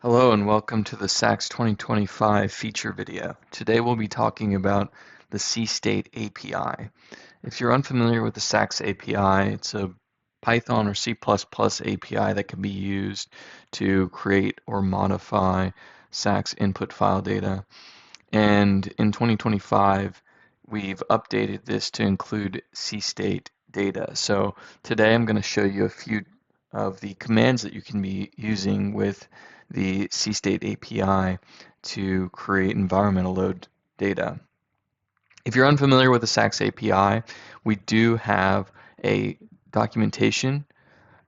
Hello and welcome to the SACS 2025 feature video. Today we'll be talking about the Seastate API. If you're unfamiliar with the SACS API, it's a Python or C++ API that can be used to create or modify SACS input file data. And in 2025, we've updated this to include Seastate data. So today I'm going to show you a few of the commands that you can be using with the Seastate API to create environmental load data. If you're unfamiliar with the SACS API, we do have a documentation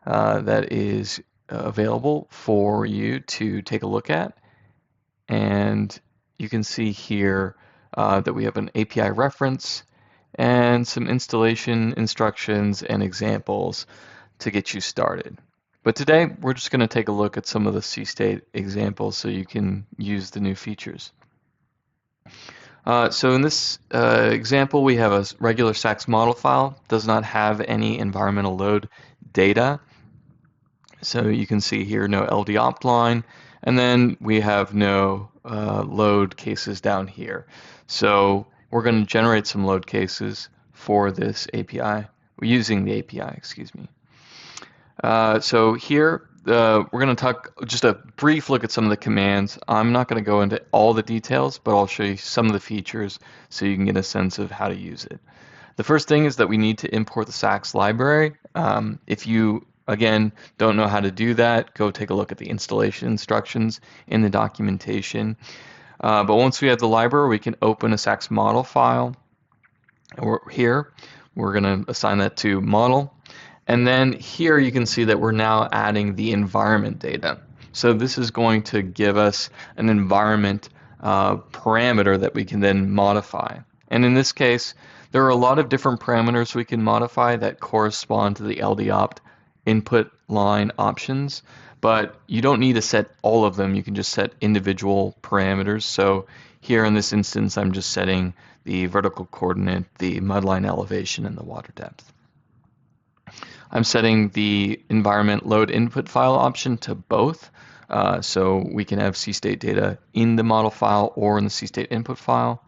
that is available for you to take a look at. And you can see here that we have an API reference and some installation instructions and examples to get you started. But today we're just going to take a look at some of the Seastate examples so you can use the new features. So in this example, we have a regular SACS model file, does not have any environmental load data. So you can see here no LD opt line, and then we have no load cases down here. So we're going to generate some load cases for this API, using the API, excuse me. So here we're going to talk just a brief look at some of the commands. I'm not going to go into all the details, but I'll show you some of the features so you can get a sense of how to use it. The first thing is that we need to import the SACS library. If you, again, don't know how to do that, go take a look at the installation instructions in the documentation. But once we have the library, we can open a SACS model file. Here, we're going to assign that to model. And then here you can see that we're now adding the environment data. So this is going to give us an environment parameter that we can then modify. And in this case, there are a lot of different parameters we can modify that correspond to the LD opt input line options, but you don't need to set all of them. You can just set individual parameters. So here in this instance, I'm just setting the vertical coordinate, the mudline elevation, and the water depth. I'm setting the environment load input file option to both, so we can have Seastate data in the model file or in the Seastate input file.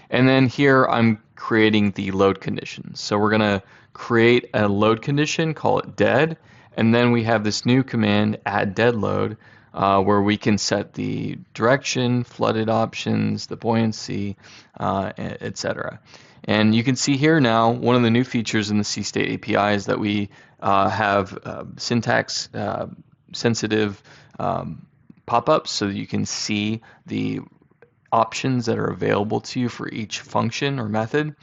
And then here I'm creating the load conditions. So we're going to create a load condition, call it dead, and then we have this new command, add dead load, where we can set the direction, flooded options, the buoyancy, etc. And you can see here now, one of the new features in the Seastate API is that we have syntax sensitive pop-ups so that you can see the options that are available to you for each function or method.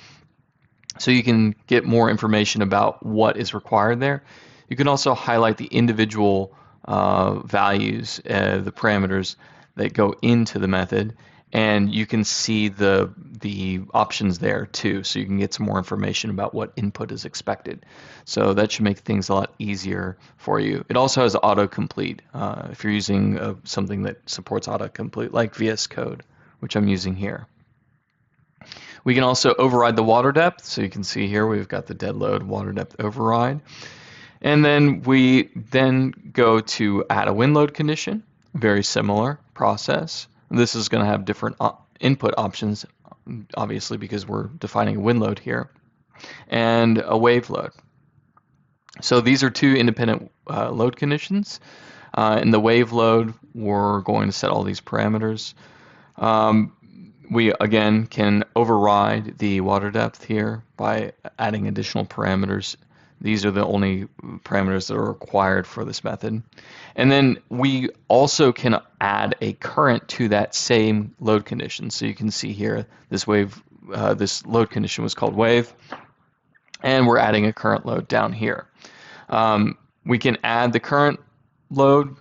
So you can get more information about what is required there. You can also highlight the individual values, the parameters that go into the method, and you can see the options there too, so you can get some more information about what input is expected. So that should make things a lot easier for you. It also has autocomplete if you're using something that supports autocomplete, like VS Code, which I'm using here. We can also override the water depth, so you can see here we've got the dead load water depth override. And then we then go to add a wind load condition, very similar process. This is going to have different input options, obviously, because we're defining a wind load here, and a wave load. So these are two independent load conditions. In the wave load, we're going to set all these parameters. We, again, can override the water depth here by adding additional parameters. These are the only parameters that are required for this method. And then we also can add a current to that same load condition. So you can see here this load condition was called wave, and we're adding a current load down here. We can add the current load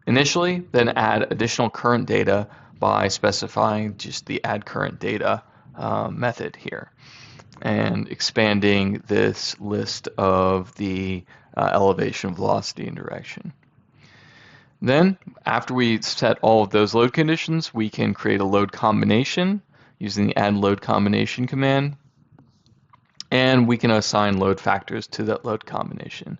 initially, then add additional current data by specifying just the add current data method here, and expanding this list of the elevation, velocity, and direction. Then, after we set all of those load conditions, we can create a load combination using the add load combination command, and we can assign load factors to that load combination.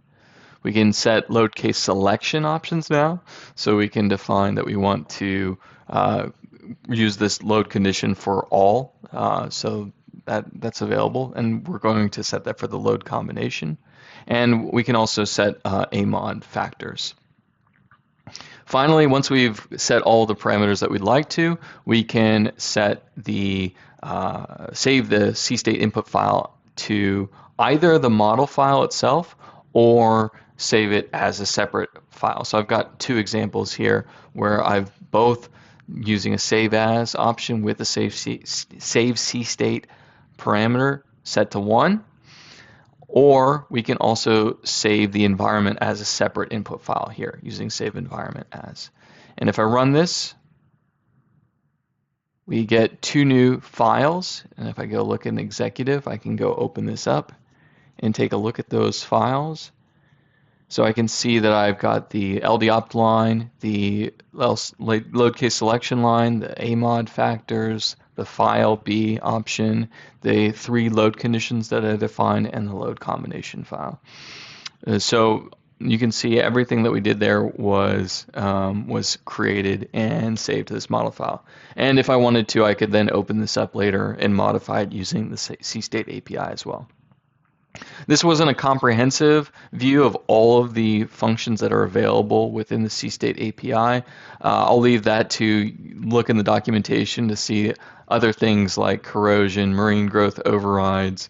We can set load case selection options now, so we can define that we want to use this load condition for all, so that's available, and we're going to set that for the load combination. And we can also set AMOD factors. Finally, once we've set all the parameters that we'd like to, we can set the save the Seastate input file to either the model file itself or save it as a separate file. So I've got two examples here where I've both using a save as option with a save Seastate parameter set to 1, or we can also save the environment as a separate input file here using save environment as. And if I run this, we get two new files. And if I go look in executive, I can go open this up and take a look at those files. So I can see that I've got the LDOpt line, the load case selection line, the AMOD factors, the file B option, the 3 load conditions that I defined, and the load combination file. So you can see everything that we did there was created and saved to this model file. And if I wanted to, I could then open this up later and modify it using the Seastate API as well. This wasn't a comprehensive view of all of the functions that are available within the Seastate API. I'll leave that to look in the documentation to see other things like corrosion, marine growth overrides,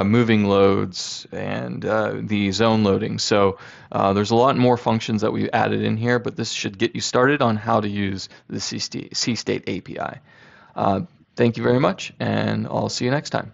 moving loads, and the zone loading. So there's a lot more functions that we added in here, but this should get you started on how to use the Seastate API. Thank you very much, and I'll see you next time.